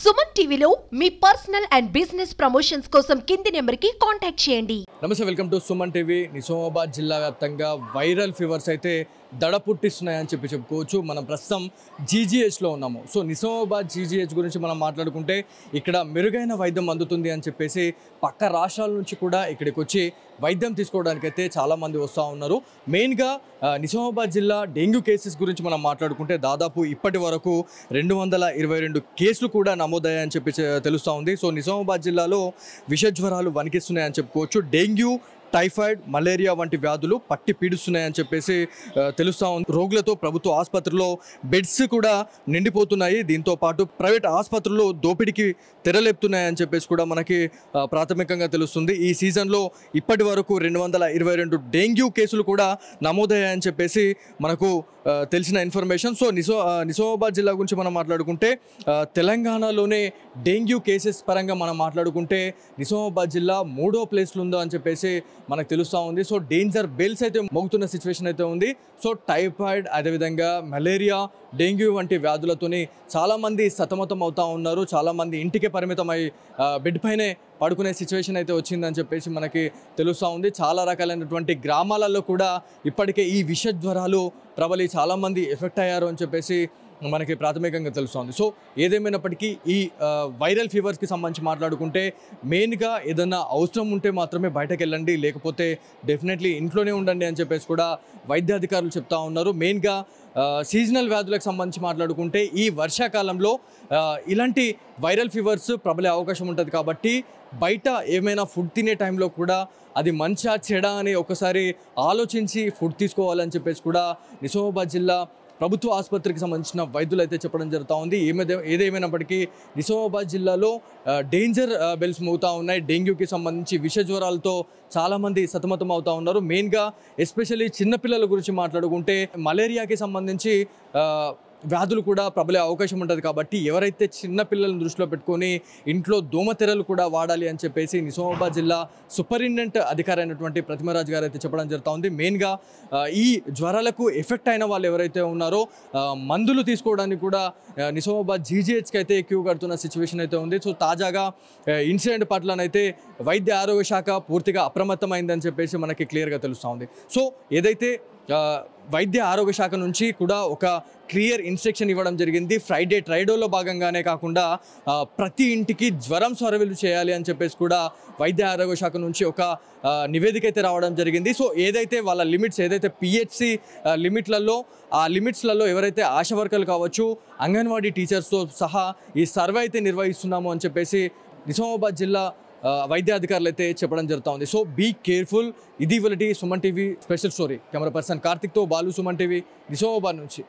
సుమన్ టీవీలో మీ personal and business promotions కోసం కింది నెంబర్కి కాంటాక్ట్ చేయండి. నమస్తే, welcome to Suman TV. Nizamabad జిల్లా వ్యాప్తంగా వైరల్ ఫీవర్స్ అయితే దడ పుట్టిస్తున్నాయని చెప్పుకోవచ్చు. మనం ప్రస్తుతం జీజీహెచ్లో ఉన్నాము. సో నిజామాబాద్ జీజీహెచ్ గురించి మనం మాట్లాడుకుంటే ఇక్కడ మెరుగైన వైద్యం అందుతుంది అని చెప్పేసి పక్క రాష్ట్రాల నుంచి కూడా ఇక్కడికి వచ్చి వైద్యం తీసుకోవడానికైతే చాలామంది వస్తూ ఉన్నారు. మెయిన్గా నిజామాబాద్ జిల్లా డెంగ్యూ కేసెస్ గురించి మనం మాట్లాడుకుంటే దాదాపు ఇప్పటి వరకు 222 కేసులు కూడా నమోదయ్యాయని చెప్పి తెలుస్తూ ఉంది. సో నిజామాబాద్ జిల్లాలో విష జ్వరాలు వణికిస్తున్నాయని చెప్పుకోవచ్చు. డెంగ్యూ, టైఫాయిడ్, మలేరియా వంటి వ్యాధులు పట్టి పీడిస్తున్నాయని చెప్పేసి తెలుస్తూ ఉంది. రోగులతో ప్రభుత్వ ఆసుపత్రుల్లో బెడ్స్ కూడా నిండిపోతున్నాయి. దీంతో పాటు ప్రైవేట్ ఆసుపత్రుల్లో దోపిడీకి తెరలేపుతున్నాయని చెప్పేసి కూడా మనకి ప్రాథమికంగా తెలుస్తుంది. ఈ సీజన్లో ఇప్పటి వరకు 222 డెంగ్యూ కేసులు కూడా నమోదయ్యాయని చెప్పేసి మనకు తెలిసిన ఇన్ఫర్మేషన్. సో నిజామాబాద్ జిల్లా గురించి మనం మాట్లాడుకుంటే తెలంగాణలోనే డెంగ్యూ కేసెస్ పరంగా మనం మాట్లాడుకుంటే నిజామాబాద్ జిల్లా 3వ ప్లేస్లో ఉందో అని చెప్పేసి మనకు తెలుస్తూ ఉంది. సో డేంజర్ బెల్స్ అయితే మోగుతున్న సిచ్యువేషన్ అయితే ఉంది. సో టైఫాయిడ్, అదేవిధంగా మలేరియా, డెంగ్యూ వంటి వ్యాధులతోని చాలామంది సతమతం అవుతూ ఉన్నారు. చాలామంది ఇంటికే పరిమితమై బెడ్ పైనే పడుకునే సిచ్యువేషన్ అయితే వచ్చిందని చెప్పేసి మనకి తెలుస్తూ ఉంది. చాలా రకాలైనటువంటి గ్రామాలలో కూడా ఇప్పటికే ఈ విష జ్వరాలు ప్రబలి చాలామంది ఎఫెక్ట్ అయ్యారు అని చెప్పేసి మనకి ప్రాథమికంగా తెలుస్తుంది. సో ఏదేమైనప్పటికీ ఈ వైరల్ ఫీవర్స్కి సంబంధించి మాట్లాడుకుంటే మెయిన్గా ఏదైనా అవసరం ఉంటే మాత్రమే బయటకు వెళ్ళండి, లేకపోతే డెఫినెట్లీ ఇంట్లోనే ఉండండి అని చెప్పేసి కూడా వైద్య అధికారులు చెప్తా ఉన్నారు. మెయిన్గా సీజనల్ వ్యాధులకు సంబంధించి మాట్లాడుకుంటే ఈ వర్షాకాలంలో ఇలాంటి వైరల్ ఫీవర్స్ ప్రబలే అవకాశం ఉంటుంది. కాబట్టి బయట ఏమైనా ఫుడ్ తినే టైంలో కూడా అది మంచా చెడా అని ఒకసారి ఆలోచించి ఫుడ్ తీసుకోవాలని చెప్పేసి కూడా నిజామాబాద్ జిల్లా ప్రభుత్వ ఆసుపత్రికి సంబంధించిన వైద్యులు అయితే చెప్పడం జరుగుతూ ఉంది. ఏదేమైనప్పటికీ నిజామాబాద్ జిల్లాలో డేంజర్ బెల్స్ మోగుతూ ఉన్నాయి. డెంగ్యూకి సంబంధించి విష జ్వరాలతో చాలామంది సతమతం అవుతూ ఉన్నారు. మెయిన్గా ఎస్పెషల్లీ చిన్నపిల్లల గురించి మాట్లాడుకుంటే మలేరియాకి సంబంధించి వ్యాధులు కూడా ప్రబలే అవకాశం ఉంటుంది. కాబట్టి ఎవరైతే చిన్నపిల్లలను దృష్టిలో పెట్టుకొని ఇంట్లో దోమతెరలు కూడా వాడాలి అని చెప్పేసి నిజామాబాద్ జిల్లా సూపరింటెండెంట్ అధికారి అయినటువంటి ప్రతిమరాజ్ గారు అయితే చెప్పడం జరుగుతూ ఉంది. మెయిన్గా ఈ జ్వరాలకు ఎఫెక్ట్ అయిన వాళ్ళు ఎవరైతే ఉన్నారో మందులు తీసుకోవడానికి కూడా నిజామాబాద్ జీజీహెచ్కి అయితే క్యూ కడుతున్న సిచ్యువేషన్ అయితే ఉంది. సో తాజాగా ఇన్సిడెంట్ పట్లనైతే వైద్య ఆరోగ్య శాఖ పూర్తిగా అప్రమత్తమైందని చెప్పేసి మనకి క్లియర్గా తెలుస్తూ ఉంది. సో ఏదైతే వైద్య ఆరోగ్య శాఖ నుంచి కూడా ఒక క్లియర్ ఇన్స్ట్రక్షన్ ఇవ్వడం జరిగింది. ఫ్రైడే ట్రైడోలో భాగంగానే కాకుండా ప్రతి ఇంటికి జ్వరం సర్వేలు చేయాలి అని చెప్పేసి కూడా వైద్య ఆరోగ్య శాఖ నుంచి ఒక నివేదిక అయితే రావడం జరిగింది. సో ఏదైతే వాళ్ళ లిమిట్స్ ఏదైతే పిహెచ్సి లిమిట్లలో ఆ లిమిట్స్లలో ఎవరైతే ఆశా వర్కర్లు కావచ్చు, అంగన్వాడీ టీచర్స్తో సహా ఈ సర్వే అయితే నిర్వహిస్తున్నాము అని చెప్పేసి నిజామాబాద్ జిల్లా వైద్య అధికారులు అయితే చెప్పడం జరుగుతూ ఉంది. So be careful. ఇది ఇవాల్టి Suman TV special story. Camera person కార్తిక్తో బాలు, సుమన్ టీవీ, నిజామాబాద్ నుంచి.